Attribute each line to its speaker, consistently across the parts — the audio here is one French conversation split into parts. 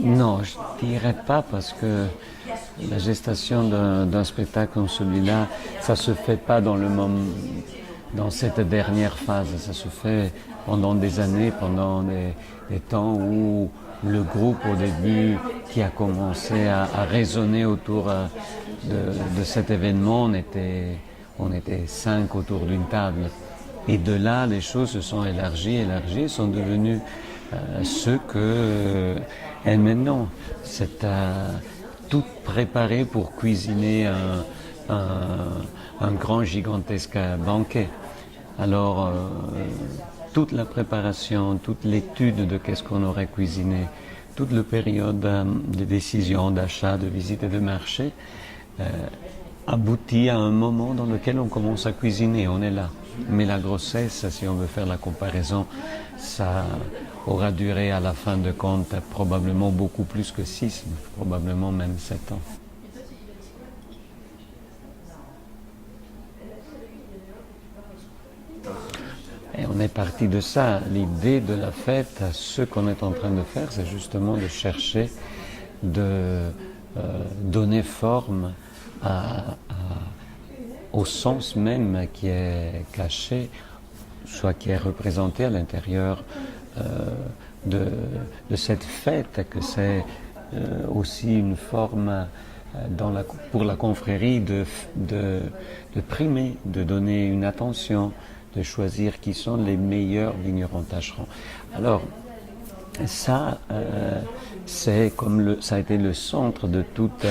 Speaker 1: Non, je ne dirais pas parce que la gestation d'un spectacle comme celui-là, ça se fait pas dans cette dernière phase. Ça se fait pendant des années, pendant des temps où le groupe au début qui a commencé à résonner autour de cet événement, on était 5 autour d'une table. Et de là, les choses se sont élargies, sont devenues ce que est maintenant. C'est tout préparé pour cuisiner un grand gigantesque banquet. Alors, toute la préparation, toute l'étude de qu'est-ce qu'on aurait cuisiné, toute la période de décision, d'achat, de visite et de marché, aboutit à un moment dans lequel on commence à cuisiner, on est là. Mais la grossesse, si on veut faire la comparaison, ça aura duré à la fin de compte probablement beaucoup plus que 6, probablement même 7 ans. Et on est parti de ça. L'idée de la fête, ce qu'on est en train de faire, c'est justement de chercher de donner forme au sens même qui est caché, soit qui est représenté à l'intérieur de cette fête, que c'est aussi une forme pour la confrérie de primer, de donner une attention, de choisir qui sont les meilleurs vignerons tâcherons. Alors, ça, c'est comme ça a été le centre de toute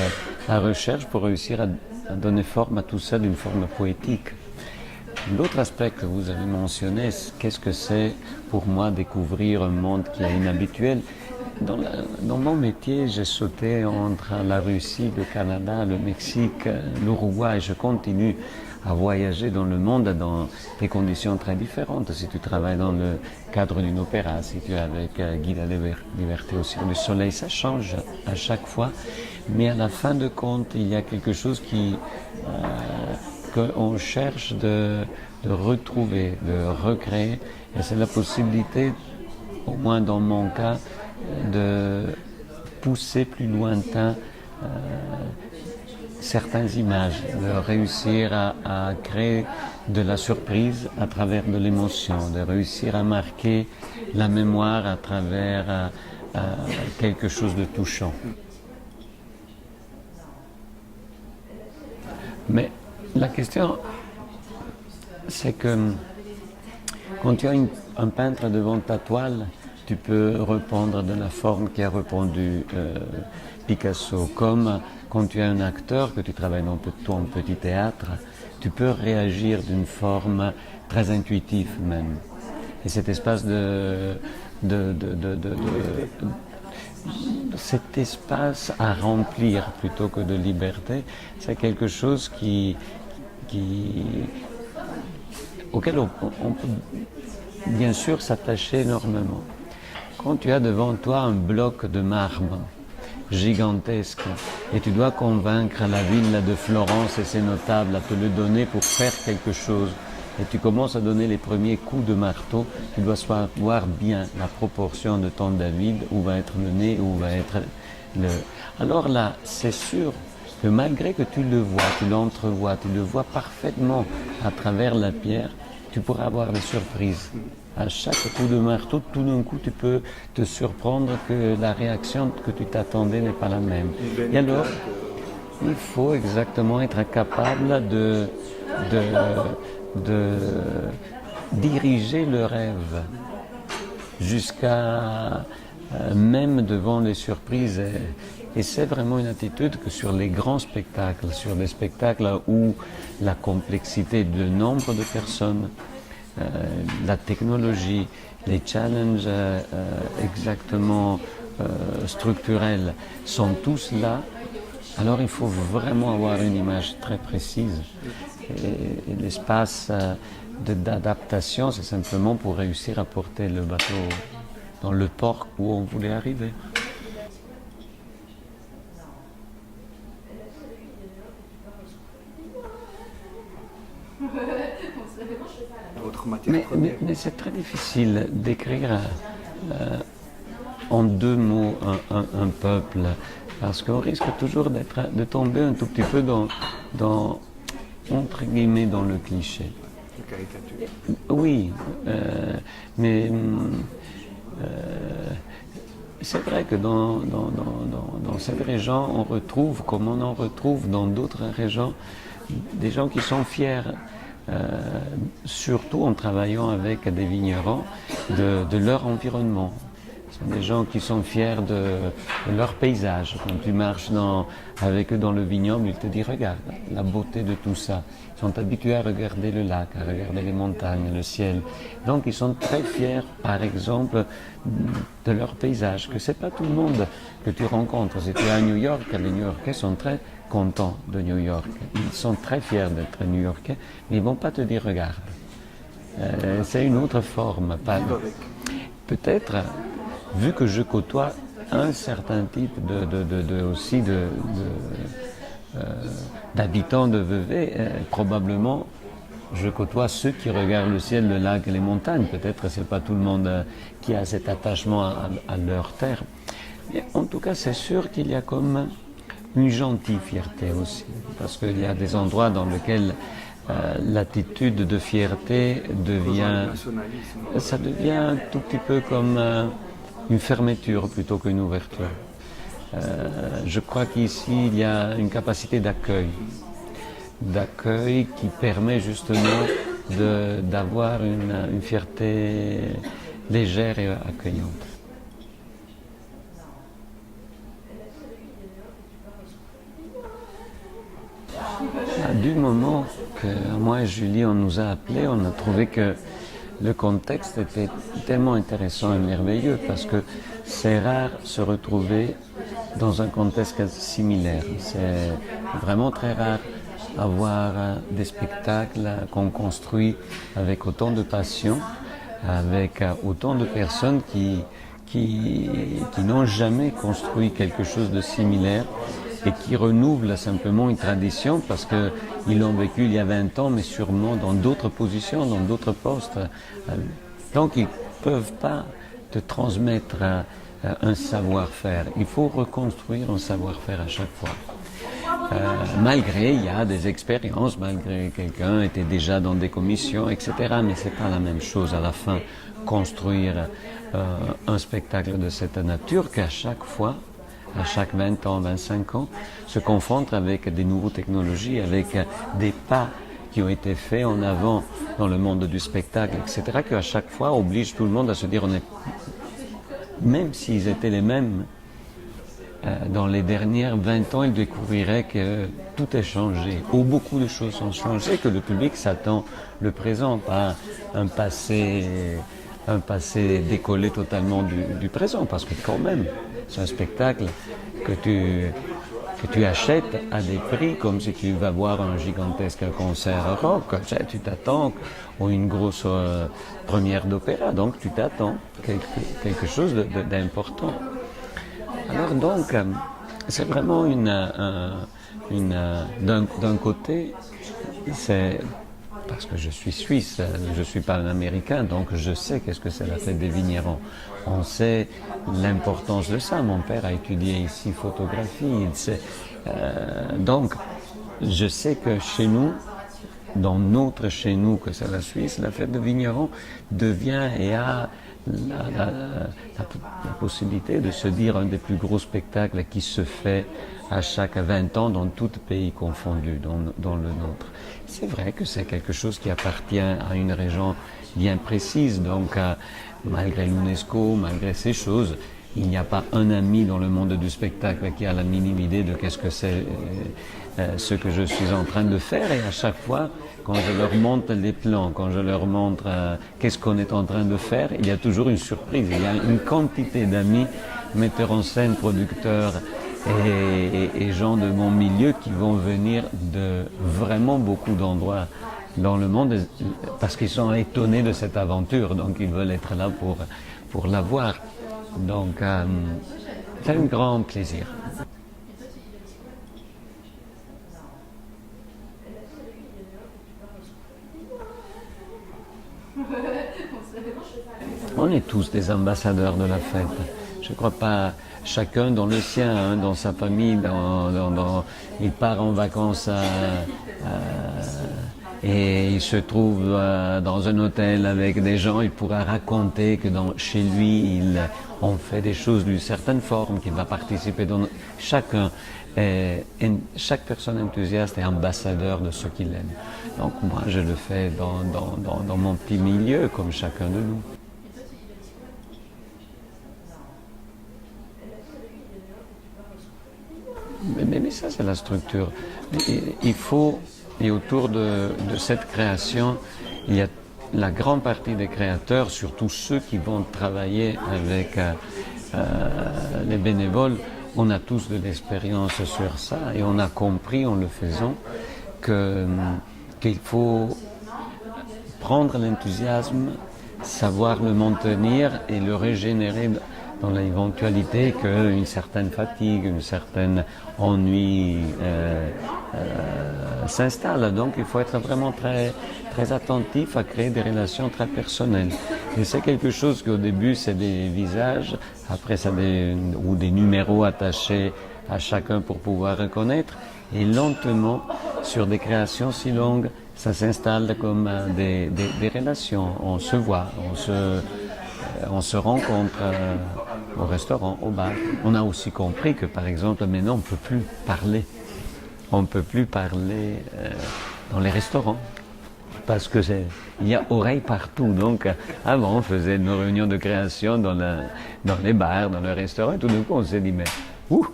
Speaker 1: la recherche pour réussir à donner forme à tout ça d'une forme poétique. L'autre aspect que vous avez mentionné, qu'est-ce que c'est pour moi découvrir un monde qui est inhabituel? Dans mon métier, j'ai sauté entre la Russie, le Canada, le Mexique, l'Uruguay. Je continue à voyager dans le monde dans des conditions très différentes. Si tu travailles dans le cadre d'une opéra, si tu es avec Guy la Liberté au Cirque du Soleil, ça change à chaque fois. Mais à la fin de compte, il y a quelque chose qu'on cherche de retrouver, de recréer. Et c'est la possibilité, au moins dans mon cas, de pousser plus lointain certaines images, de réussir à créer de la surprise à travers de l'émotion, de réussir à marquer la mémoire à travers quelque chose de touchant. Mais la question, c'est que quand tu as un peintre devant ta toile, tu peux reprendre de la forme qui a répondu Picasso. Comme quand tu as un acteur, que tu travailles dans ton petit théâtre, tu peux réagir d'une forme très intuitive même. Et cet espace cet espace à remplir plutôt que de liberté, c'est quelque chose auquel on peut bien sûr s'attacher énormément. Quand tu as devant toi un bloc de marbre gigantesque et tu dois convaincre la ville de Florence et ses notables à te le donner pour faire quelque chose, et tu commences à donner les premiers coups de marteau, tu dois savoir bien la proportion de ton David, où va être le nez, où va être le... Alors là, c'est sûr que malgré que tu le vois, tu l'entrevois, tu le vois parfaitement à travers la pierre, tu pourras avoir des surprises. À chaque coup de marteau, tout d'un coup, tu peux te surprendre que la réaction que tu t'attendais n'est pas la même. Et alors, il faut exactement être capable de diriger le rêve jusqu'à même devant les surprises. Et c'est vraiment une attitude que sur les grands spectacles, sur des spectacles où la complexité de nombre de personnes, la technologie, les challenges exactement structurels sont tous là, alors il faut vraiment avoir une image très précise. Et l'espace d'adaptation, c'est simplement pour réussir à porter le bateau dans le port où on voulait arriver. Mais c'est très difficile d'écrire en deux mots un peuple, parce qu'on risque toujours de tomber un tout petit peu entre guillemets, dans le cliché.
Speaker 2: De caricature.
Speaker 1: Oui, mais c'est vrai que dans cette région, on retrouve, comme on en retrouve dans d'autres régions, des gens qui sont fiers, surtout en travaillant avec des vignerons, de leur environnement. Ce sont des gens qui sont fiers de leur paysage. Quand tu marches avec eux dans le vignoble, ils te disent regarde la beauté de tout ça. Ils sont habitués à regarder le lac, à regarder les montagnes, le ciel. Donc ils sont très fiers, par exemple, de leur paysage. Que c'est pas tout le monde que tu rencontres. Si tu es à New York, les New-Yorkais sont très contents de New York. Ils sont très fiers d'être New-Yorkais, mais ils vont pas te dire regarde. C'est une autre forme. Peut-être, vu que je côtoie un certain type d'habitants de Vevey, probablement je côtoie ceux qui regardent le ciel, le lac et les montagnes. Peut-être c'est pas tout le monde qui a cet attachement à leur terre. Mais en tout cas, c'est sûr qu'il y a comme une gentille fierté aussi, parce qu'il y a des endroits dans lesquels l'attitude de fierté devient un tout petit peu comme une fermeture plutôt qu'une ouverture. Je crois qu'ici il y a une capacité d'accueil qui permet justement d'avoir une fierté légère et accueillante. Du moment que moi et Julie on nous a appelés, on a trouvé que le contexte était tellement intéressant et merveilleux parce que c'est rare se retrouver dans un contexte similaire. C'est vraiment très rare avoir des spectacles qu'on construit avec autant de passion, avec autant de personnes qui n'ont jamais construit quelque chose de similaire et qui renouvelent simplement une tradition parce qu'ils l'ont vécu il y a 20 ans, mais sûrement dans d'autres positions, dans d'autres postes. Donc ils ne peuvent pas te transmettre un savoir-faire. Il faut reconstruire un savoir-faire à chaque fois. Malgré, il y a des expériences, malgré quelqu'un était déjà dans des commissions, etc. Mais c'est pas la même chose à la fin, construire un spectacle de cette nature qu'à chaque fois, à chaque 20 ans, 25 ans, se confronte avec des nouvelles technologies, avec des pas qui ont été faits en avant dans le monde du spectacle, etc., qu'à chaque fois oblige tout le monde à se dire, même s'ils étaient les mêmes, dans les dernières 20 ans, ils découvriraient que tout est changé, ou beaucoup de choses ont changé, que le public s'attend le présent, pas un passé décollé totalement du présent, parce que quand même, c'est un spectacle que tu achètes à des prix comme si tu vas voir un gigantesque concert rock. Tu t'attends ou une grosse première d'opéra, donc tu t'attends quelque chose d'important. Alors donc, c'est vraiment d'un côté, c'est parce que je suis suisse, je ne suis pas un Américain, donc je sais qu'est-ce que c'est la fête des vignerons. On sait l'importance de ça. Mon père a étudié ici photographie. Donc, je sais que chez nous, dans notre chez nous, que c'est la Suisse, la fête des vignerons devient et a la possibilité de se dire un des plus gros spectacles qui se fait à chaque 20 ans dans tout pays confondu, dans le nôtre. C'est vrai que c'est quelque chose qui appartient à une région bien précise, donc malgré l'UNESCO, malgré ces choses, il n'y a pas un ami dans le monde du spectacle qui a la minime idée de qu'est-ce que c'est ce que je suis en train de faire, et à chaque fois, quand je leur montre les plans, quand je leur montre qu'est-ce qu'on est en train de faire, il y a toujours une surprise. Il y a une quantité d'amis, metteurs en scène, producteurs et gens de mon milieu qui vont venir de vraiment beaucoup d'endroits dans le monde parce qu'ils sont étonnés de cette aventure, donc ils veulent être là pour la voir. Donc c'est un grand plaisir. On est tous des ambassadeurs de la fête. Je crois pas chacun dans le sien, hein, dans sa famille, il part en vacances et il se trouve dans un hôtel avec des gens, il pourra raconter que chez lui, on fait des choses d'une certaine forme, qu'il va participer dans chaque personne enthousiaste est ambassadeur de ce qu'il aime. Donc moi, je le fais dans mon petit milieu, comme chacun de nous. Mais ça, c'est la structure. Il faut, et autour de cette création, il y a la grande partie des créateurs, surtout ceux qui vont travailler avec les bénévoles, on a tous de l'expérience sur ça et on a compris en le faisant qu'il faut prendre l'enthousiasme, savoir le maintenir et le régénérer dans l'éventualité qu'une certaine fatigue, une certaine ennui s'installe. Donc il faut être vraiment très, très attentif à créer des relations très personnelles. Et c'est quelque chose qu'au début c'est des visages, après ça ou des numéros attachés à chacun pour pouvoir reconnaître. Et lentement, sur des créations si longues, ça s'installe comme des relations. On se voit, on se rencontre au restaurant, au bar. On a aussi compris que, par exemple, maintenant, on ne peut plus parler. On ne peut plus parler dans les restaurants. Parce que il y a oreilles partout. Donc, avant, on faisait nos réunions de création dans les bars, dans les restaurants. Et tout d'un coup, on s'est dit, mais ouh!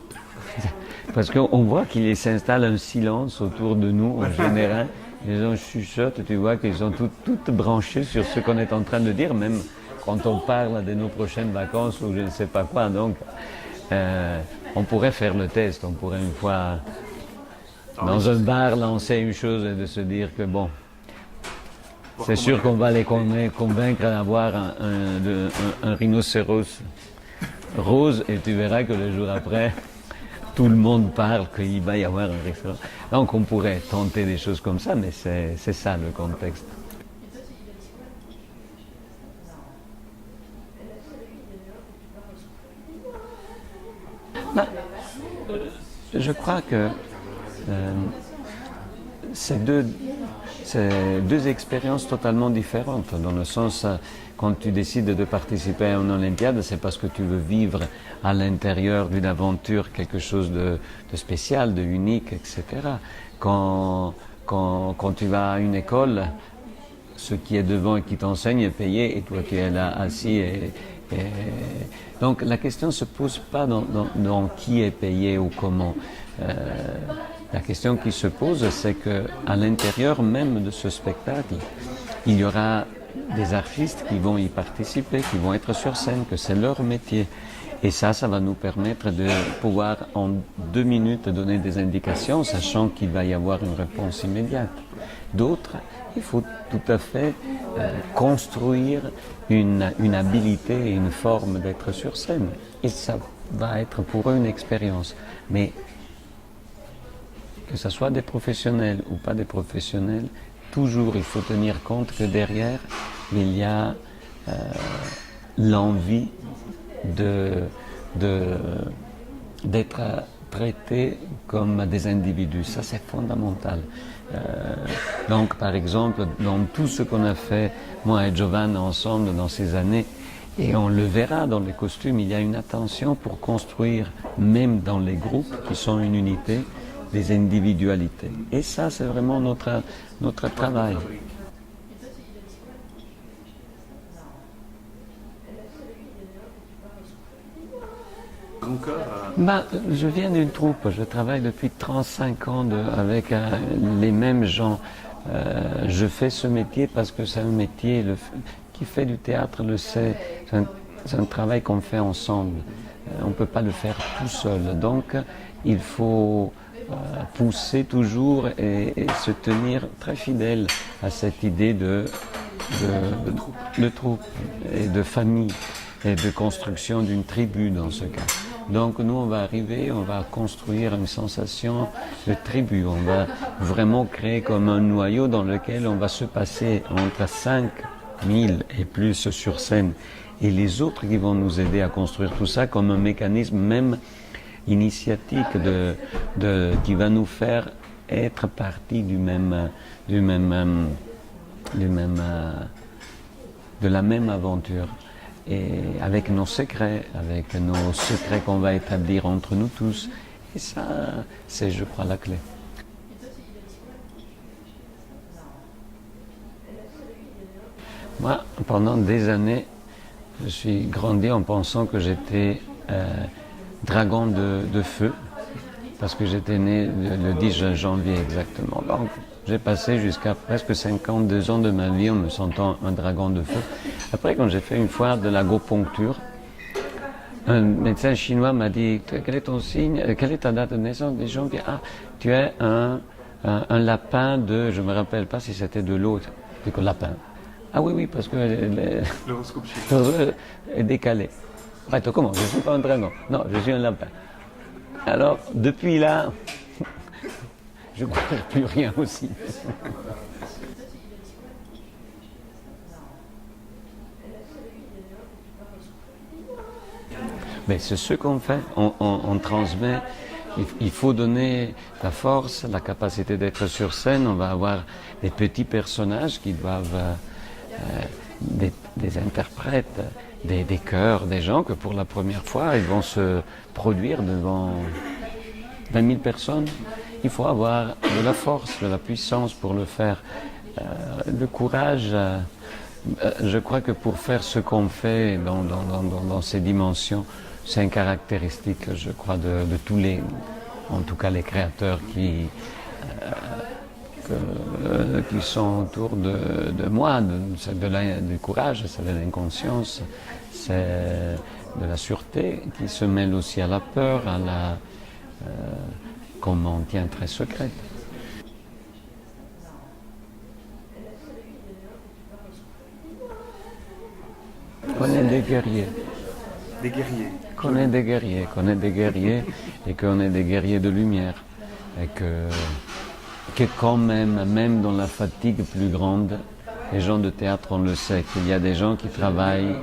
Speaker 1: Parce qu'on voit qu'il s'installe un silence autour de nous, en général. Les gens chuchotent, tu vois qu'ils sont toutes branchés sur ce qu'on est en train de dire, même quand on parle de nos prochaines vacances ou je ne sais pas quoi. Donc, on pourrait faire le test. On pourrait une fois, dans un bar, lancer une chose et de se dire que bon, c'est sûr qu'on va les convaincre d'avoir un rhinocéros rose et tu verras que le jour après, tout le monde parle qu'il va y avoir un restaurant. Donc on pourrait tenter des choses comme ça, mais c'est ça le contexte. Je crois que c'est deux expériences totalement différentes, dans le sens, quand tu décides de participer à une Olympiade, c'est parce que tu veux vivre à l'intérieur d'une aventure quelque chose de spécial, de unique, etc. Quand tu vas à une école, ce qui est devant et qui t'enseigne est payé et toi tu es là assis donc la question ne se pose pas dans qui est payé ou comment. La question qui se pose, c'est qu'à l'intérieur même de ce spectacle, il y aura des artistes qui vont y participer, qui vont être sur scène, que c'est leur métier. Et ça va nous permettre de pouvoir en 2 minutes donner des indications, sachant qu'il va y avoir une réponse immédiate. D'autres, il faut tout à fait construire une habilité et une forme d'être sur scène. Et ça va être pour eux une expérience. Mais que ce soit des professionnels ou pas des professionnels, toujours il faut tenir compte que derrière, il y a l'envie d'être traités comme des individus. Ça, c'est fondamental. Donc, par exemple, dans tout ce qu'on a fait, moi et Giovanna ensemble dans ces années, et on le verra dans les costumes, il y a une attention pour construire, même dans les groupes qui sont une unité, des individualités. Et ça, c'est vraiment notre travail. Je viens d'une troupe, je travaille depuis 35 ans avec les mêmes gens. Je fais ce métier parce que c'est un métier, qui fait du théâtre le sait, c'est un travail qu'on fait ensemble. On ne peut pas le faire tout seul. Donc il faut pousser toujours et se tenir très fidèle à cette idée de troupe et de famille et de construction d'une tribu dans ce cas. Donc nous on va arriver, on va construire une sensation de tribu, on va vraiment créer comme un noyau dans lequel on va se passer entre 5000 et plus sur scène et les autres qui vont nous aider à construire tout ça comme un mécanisme même initiatique qui va nous faire être partie de la même aventure. Et avec nos secrets qu'on va établir entre nous tous. Et ça, c'est, je crois, la clé. Moi, pendant des années, je suis grandi en pensant que j'étais dragon de feu, parce que j'étais né le 10 janvier exactement. Donc, j'ai passé jusqu'à presque 52 ans de ma vie en me sentant un dragon de feu. Après, quand j'ai fait une foire de l'agopuncture, un médecin chinois m'a dit « Quel est ton signe? Quelle est ta date de naissance ?» Des gens disent « Ah, tu es un lapin de... » Je ne me rappelle pas si c'était de l'autre. C'est que lapin. Ah oui, parce que
Speaker 2: L'horoscope chinois
Speaker 1: est décalé. Attends, comment? Je ne suis pas un dragon. Non, je suis un lapin. Alors, depuis là, je ne crois plus rien aussi. Mais c'est ce qu'on fait, on transmet. Il faut donner la force, la capacité d'être sur scène. On va avoir des petits personnages qui doivent, des interprètes, des chœurs, des gens que pour la première fois, ils vont se produire devant 20 000 personnes. Il faut avoir de la force, de la puissance pour le faire, le courage. Je crois que pour faire ce qu'on fait dans ces dimensions, c'est une caractéristique, je crois, de tous les, en tout cas les créateurs qui sont autour de moi. C'est du courage, c'est de l'inconscience, c'est de la sûreté qui se mêle aussi à la peur, à la qu'on maintient très secrète. On est des guerriers.
Speaker 2: Des guerriers.
Speaker 1: Qu'on est des guerriers et qu'on est des guerriers de lumière. Et que quand même dans la fatigue plus grande, les gens de théâtre, on le sait, qu'il y a des gens qui travaillent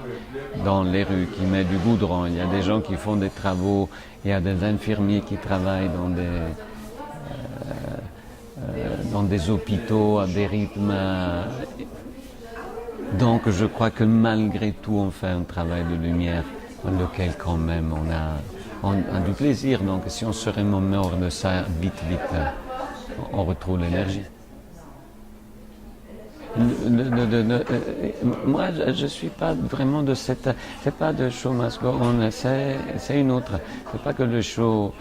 Speaker 1: dans les rues, qui mettent du goudron, il y a des gens qui font des travaux, il y a des infirmiers qui travaillent dans des hôpitaux à des rythmes. Donc je crois que malgré tout, on fait un travail de lumière dans lequel quand même on a du plaisir. Donc si on se remémore de ça vite, on retrouve l'énergie. Moi, je ne suis pas vraiment de cette... C'est pas de show must go on, c'est une autre. C'est pas que le show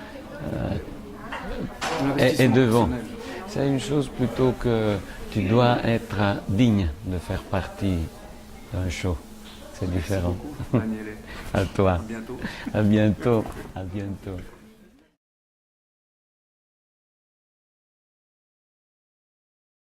Speaker 1: est devant. C'est une chose plutôt que tu dois être digne de faire partie d'un show. C'est différent.
Speaker 2: Merci beaucoup, Daniele.
Speaker 1: À toi.
Speaker 2: À bientôt.
Speaker 1: À bientôt. À bientôt.